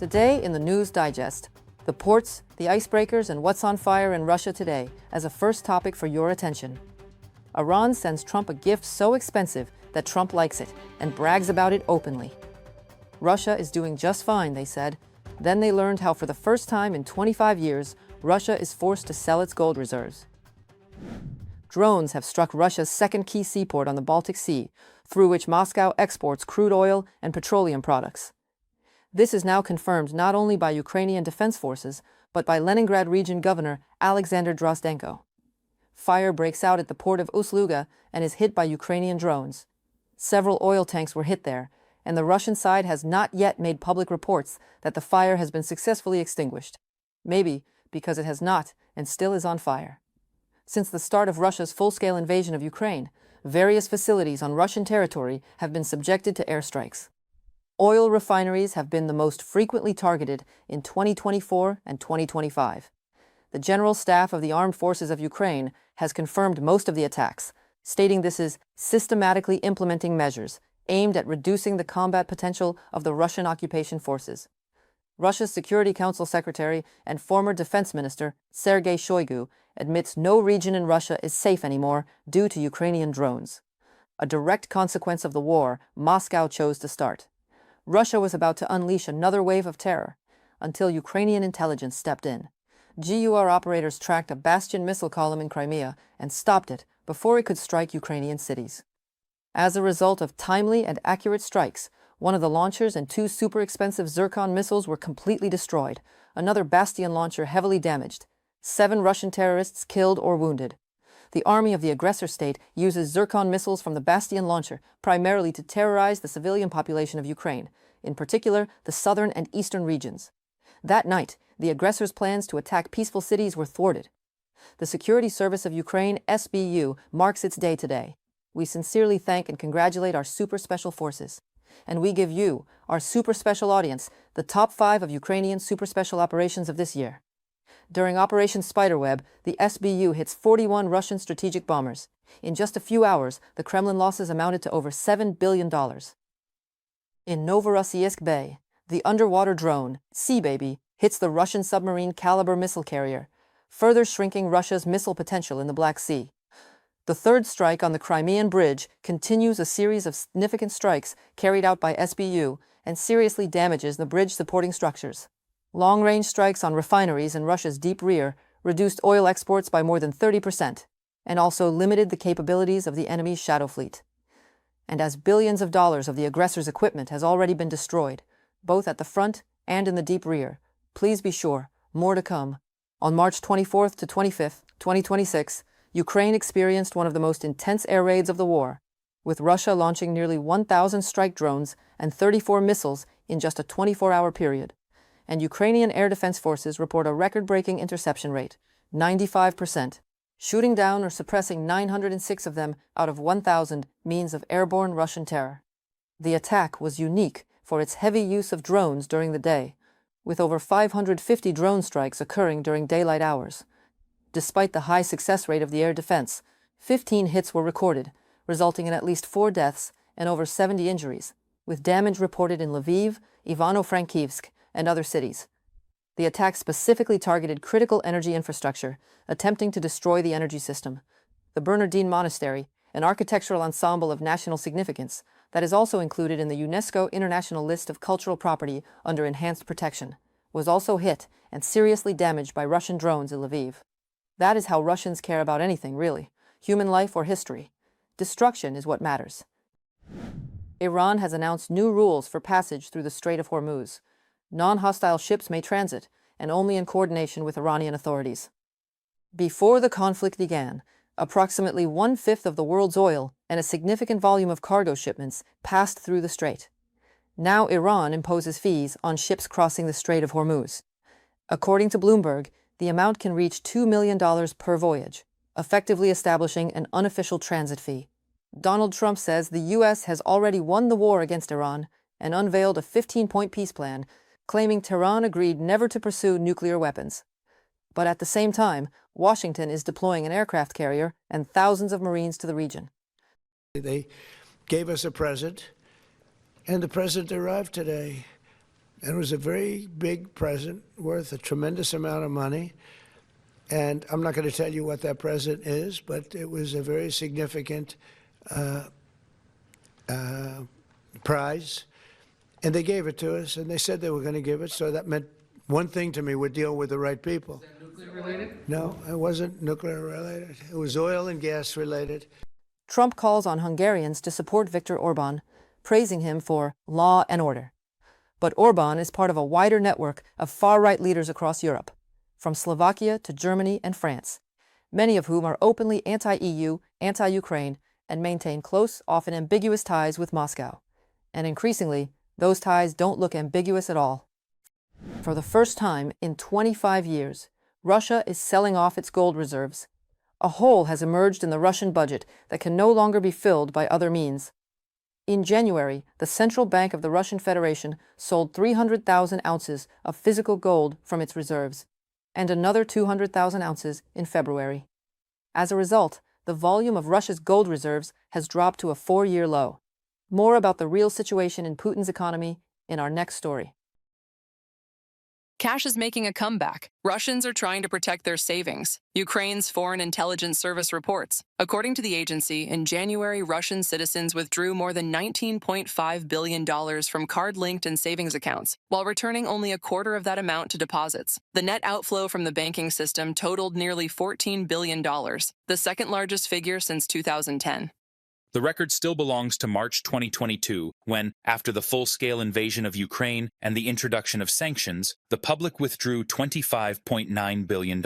Today in the News Digest, the ports, the icebreakers, and what's on fire in Russia today as a first topic for your attention. Iran sends Trump a gift so expensive that Trump likes it and brags about it openly. Russia is doing just fine, they said. Then they learned how for the first time in 25 years, Russia is forced to sell its gold reserves. Drones have struck Russia's second key seaport on the Baltic Sea, through which Moscow exports crude oil and petroleum products. This is now confirmed not only by Ukrainian defense forces, but by Leningrad region governor Alexander Drozdenko. Fire breaks out at the port of Ust-Luga and is hit by Ukrainian drones. Several oil tanks were hit there, and the Russian side has not yet made public reports that the fire has been successfully extinguished. Maybe because it has not and still is on fire. Since the start of Russia's full-scale invasion of Ukraine, various facilities on Russian territory have been subjected to airstrikes. Oil refineries have been the most frequently targeted in 2024 and 2025. The General Staff of the Armed Forces of Ukraine has confirmed most of the attacks, stating this is systematically implementing measures aimed at reducing the combat potential of the Russian occupation forces. Russia's Security Council Secretary and former Defense Minister Sergei Shoigu admits no region in Russia is safe anymore due to Ukrainian drones. A direct consequence of the war Moscow chose to start. Russia was about to unleash another wave of terror until Ukrainian intelligence stepped in. GUR operators tracked a Bastion missile column in Crimea and stopped it before it could strike Ukrainian cities. As a result of timely and accurate strikes, one of the launchers and two super expensive Zircon missiles were completely destroyed, another Bastion launcher heavily damaged, 7 Russian terrorists killed or wounded. The army of the aggressor state uses Zircon missiles from the Bastion launcher primarily to terrorize the civilian population of Ukraine, in particular the southern and eastern regions. That night, the aggressors' plans to attack peaceful cities were thwarted. The Security Service of Ukraine, SBU, marks its day today. We sincerely thank and congratulate our super special forces. And we give you, our super special audience, the top 5 of Ukrainian super special operations of this year. During Operation Spiderweb, the SBU hits 41 Russian strategic bombers. In just a few hours, the Kremlin losses amounted to over $7 billion. In Novorossiysk Bay, the underwater drone, Sea Baby, hits the Russian submarine Caliber missile carrier, further shrinking Russia's missile potential in the Black Sea. The third strike on the Crimean Bridge continues a series of significant strikes carried out by SBU and seriously damages the bridge supporting structures. Long-range strikes on refineries in Russia's deep rear reduced oil exports by more than 30% and also limited the capabilities of the enemy's shadow fleet. And as billions of dollars of the aggressor's equipment has already been destroyed, both at the front and in the deep rear, please be sure, more to come. On March 24th to 25th, 2026, Ukraine experienced one of the most intense air raids of the war, with Russia launching nearly 1,000 strike drones and 34 missiles in just a 24-hour period. And Ukrainian air defense forces report a record-breaking interception rate, 95%, shooting down or suppressing 906 of them out of 1,000 means of airborne Russian terror. The attack was unique for its heavy use of drones during the day, with over 550 drone strikes occurring during daylight hours. Despite the high success rate of the air defense, 15 hits were recorded, resulting in at least 4 deaths and over 70 injuries, with damage reported in Lviv, Ivano-Frankivsk, and other cities. The attack specifically targeted critical energy infrastructure, attempting to destroy the energy system. The Bernardine Monastery, an architectural ensemble of national significance that is also included in the UNESCO International List of Cultural Property under enhanced protection, was also hit and seriously damaged by Russian drones in Lviv. That is how Russians care about anything, really, human life or history. Destruction is what matters. Iran has announced new rules for passage through the Strait of Hormuz. Non-hostile ships may transit, and only in coordination with Iranian authorities. Before the conflict began, approximately 1/5 of the world's oil and a significant volume of cargo shipments passed through the strait. Now Iran imposes fees on ships crossing the Strait of Hormuz. According to Bloomberg, the amount can reach $2 million per voyage, effectively establishing an unofficial transit fee. Donald Trump says the U.S. has already won the war against Iran and unveiled a 15-point peace plan, claiming Tehran agreed never to pursue nuclear weapons. But at the same time, Washington is deploying an aircraft carrier and thousands of Marines to the region. They gave us a present, and the present arrived today. And it was a very big present worth a tremendous amount of money. And I'm not going to tell you what that present is, but it was a very significant prize. And they gave it to us, and they said they were going to give it, so that meant one thing to me: we're dealing with the right people. Is that nuclear related? No, it wasn't nuclear related. It was oil and gas related. Trump calls on Hungarians to support Viktor Orban, praising him for law and order. But Orban is part of a wider network of far-right leaders across Europe, from Slovakia to Germany and France, many of whom are openly anti-EU, anti-Ukraine, and maintain close, often ambiguous ties with Moscow. And increasingly, those ties don't look ambiguous at all. For the first time in 25 years, Russia is selling off its gold reserves. A hole has emerged in the Russian budget that can no longer be filled by other means. In January, the Central Bank of the Russian Federation sold 300,000 ounces of physical gold from its reserves, and another 200,000 ounces in February. As a result, the volume of Russia's gold reserves has dropped to a 4-year low. More about the real situation in Putin's economy in our next story. Cash is making a comeback. Russians are trying to protect their savings. Ukraine's Foreign Intelligence Service reports. According to the agency, in January, Russian citizens withdrew more than $19.5 billion from card-linked and savings accounts, while returning only a quarter of that amount to deposits. The net outflow from the banking system totaled nearly $14 billion, the second largest figure since 2010. The record still belongs to March 2022, when, after the full-scale invasion of Ukraine and the introduction of sanctions, the public withdrew $25.9 billion.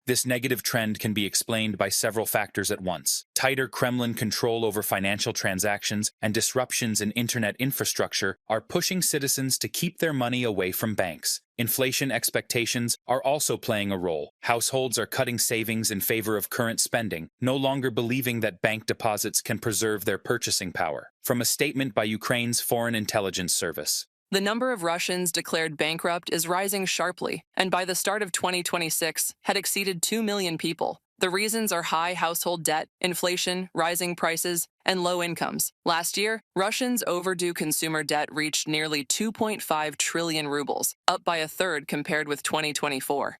This negative trend can be explained by several factors at once. Tighter Kremlin control over financial transactions and disruptions in internet infrastructure are pushing citizens to keep their money away from banks. Inflation expectations are also playing a role. Households are cutting savings in favor of current spending, no longer believing that bank deposits can preserve their purchasing power. From a statement by Ukraine's Foreign Intelligence Service. The number of Russians declared bankrupt is rising sharply, and by the start of 2026 had exceeded 2 million people. The reasons are high household debt, inflation, rising prices, and low incomes. Last year, Russians' overdue consumer debt reached nearly 2.5 trillion rubles, up by a third compared with 2024.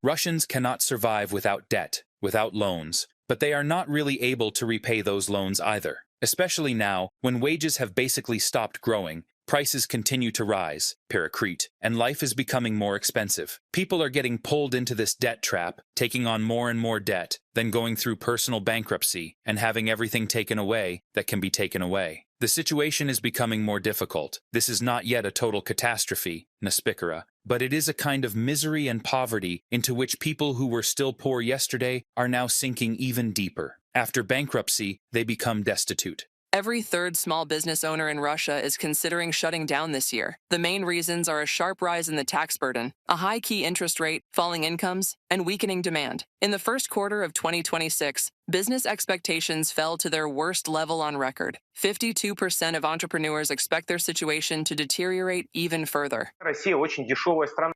Russians cannot survive without debt, without loans, but they are not really able to repay those loans either. Especially now, when wages have basically stopped growing, prices continue to rise, paracrete, and life is becoming more expensive. People are getting pulled into this debt trap, taking on more and more debt, then going through personal bankruptcy and having everything taken away that can be taken away. The situation is becoming more difficult. This is not yet a total catastrophe, Naspikara, but it is a kind of misery and poverty into which people who were still poor yesterday are now sinking even deeper. After bankruptcy, they become destitute. Every third small business owner in Russia is considering shutting down this year. The main reasons are a sharp rise in the tax burden, a high key interest rate, falling incomes, and weakening demand. In the first quarter of 2026, business expectations fell to their worst level on record. 52% of entrepreneurs expect their situation to deteriorate even further.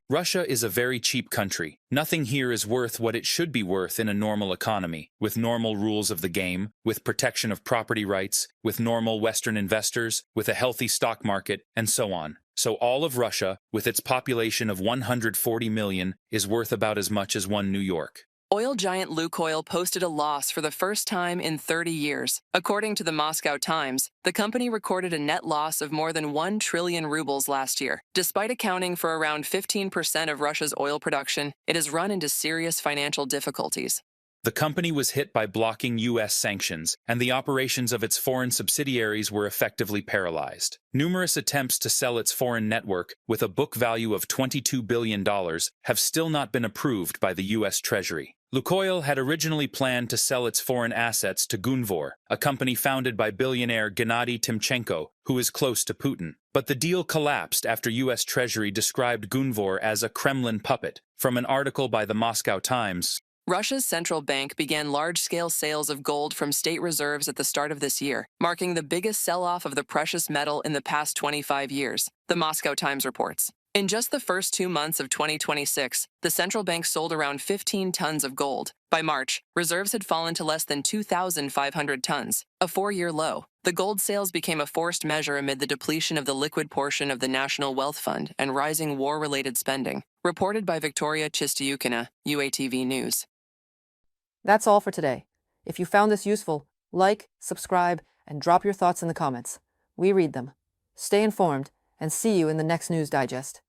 Russia is a very cheap country. Nothing here is worth what it should be worth in a normal economy, with normal rules of the game, with protection of property rights, with normal Western investors, with a healthy stock market, and so on. So all of Russia, with its population of 140 million, is worth about as much as one New York. Oil giant Lukoil posted a loss for the first time in 30 years. According to the Moscow Times, the company recorded a net loss of more than 1 trillion rubles last year. Despite accounting for around 15% of Russia's oil production, it has run into serious financial difficulties. The company was hit by blocking U.S. sanctions, and the operations of its foreign subsidiaries were effectively paralyzed. Numerous attempts to sell its foreign network, with a book value of $22 billion, have still not been approved by the U.S. Treasury. Lukoil had originally planned to sell its foreign assets to Gunvor, a company founded by billionaire Gennady Timchenko, who is close to Putin. But the deal collapsed after U.S. Treasury described Gunvor as a Kremlin puppet. From an article by the Moscow Times, Russia's central bank began large-scale sales of gold from state reserves at the start of this year, marking the biggest sell-off of the precious metal in the past 25 years, the Moscow Times reports. In just the first 2 months of 2026, the central bank sold around 15 tons of gold. By March, reserves had fallen to less than 2,500 tons, a 4-year low. The gold sales became a forced measure amid the depletion of the liquid portion of the National Wealth Fund and rising war-related spending. Reported by Victoria Chistiukina, UATV News. That's all for today. If you found this useful, like, subscribe, and drop your thoughts in the comments. We read them. Stay informed, and see you in the next News Digest.